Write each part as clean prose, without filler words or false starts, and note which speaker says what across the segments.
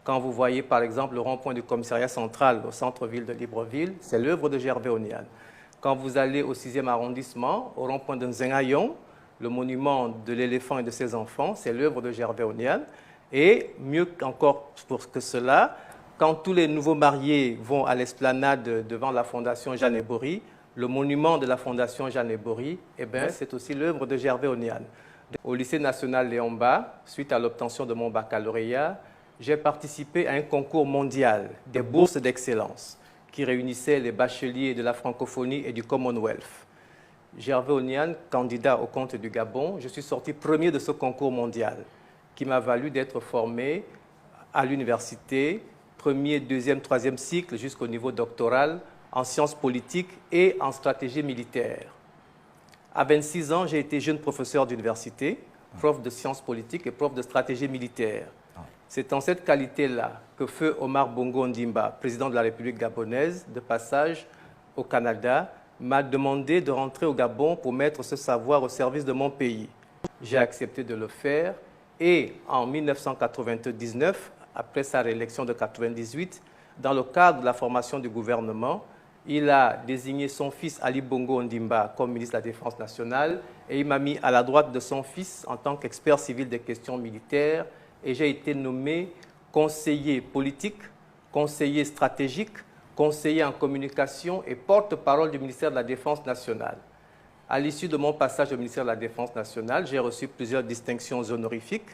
Speaker 1: Quand vous voyez par exemple le rond-point du commissariat central au centre-ville de Libreville, c'est l'œuvre de Gervais Oniane. Quand vous allez au 6e arrondissement, au rond-point de Nzengayon, le monument de l'éléphant et de ses enfants, c'est l'œuvre de Gervais Oniane. Et mieux encore que cela, quand tous les nouveaux mariés vont à l'esplanade devant la Fondation Jeanne Ebori, le monument de la Fondation Jeanne Ebori, c'est aussi l'œuvre de Gervais Oniane. Au lycée national Léon-Mba, suite à l'obtention de mon baccalauréat, j'ai participé à un concours mondial des bourses d'excellence qui réunissait les bacheliers de la francophonie et du Commonwealth. Gervais Oniane, candidat au compte du Gabon, je suis sorti premier de ce concours mondial qui m'a valu d'être formé à l'université, premier, deuxième, troisième cycle jusqu'au niveau doctoral en sciences politiques et en stratégie militaire. À 26 ans, j'ai été jeune professeur d'université, prof de sciences politiques et prof de stratégie militaire. C'est en cette qualité-là que feu Omar Bongo Ondimba, président de la République gabonaise, de passage au Canada, m'a demandé de rentrer au Gabon pour mettre ce savoir au service de mon pays. J'ai accepté de le faire et en 1999, après sa réélection de 1998, dans le cadre de la formation du gouvernement, il a désigné son fils Ali Bongo Ondimba comme ministre de la Défense nationale et il m'a mis à la droite de son fils en tant qu'expert civil des questions militaires et j'ai été nommé conseiller politique, conseiller stratégique, conseiller en communication et porte-parole du ministère de la Défense nationale. À l'issue de mon passage au ministère de la Défense nationale, j'ai reçu plusieurs distinctions honorifiques.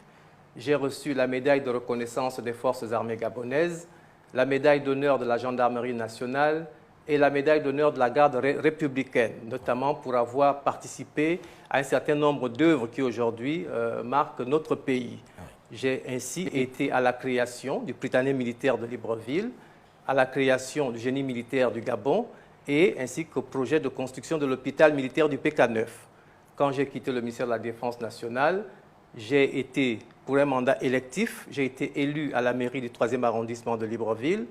Speaker 1: J'ai reçu la médaille de reconnaissance des forces armées gabonaises, la médaille d'honneur de la gendarmerie nationale et la médaille d'honneur de la garde républicaine, notamment pour avoir participé à un certain nombre d'œuvres qui aujourd'hui marquent notre pays. J'ai ainsi été à la création du Prytanée militaire de Libreville, à la création du génie militaire du Gabon et ainsi qu'au projet de construction de l'hôpital militaire du PK9. Quand j'ai quitté le ministère de la Défense nationale, j'ai été, pour un mandat électif, j'ai été élu à la mairie du 3e arrondissement de Libreville.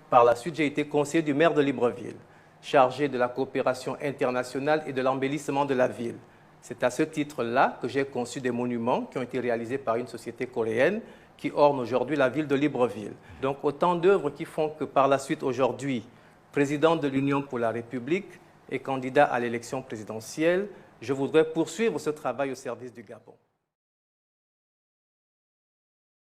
Speaker 1: Par la suite, j'ai été conseiller du maire de Libreville, chargé de la coopération internationale et de l'embellissement de la ville. C'est à ce titre-là que j'ai conçu des monuments qui ont été réalisés par une société coréenne qui orne aujourd'hui la ville de Libreville. Donc autant d'œuvres qui font que par la suite aujourd'hui, président de l'Union pour la République et candidat à l'élection présidentielle, je voudrais poursuivre ce travail au service du Gabon.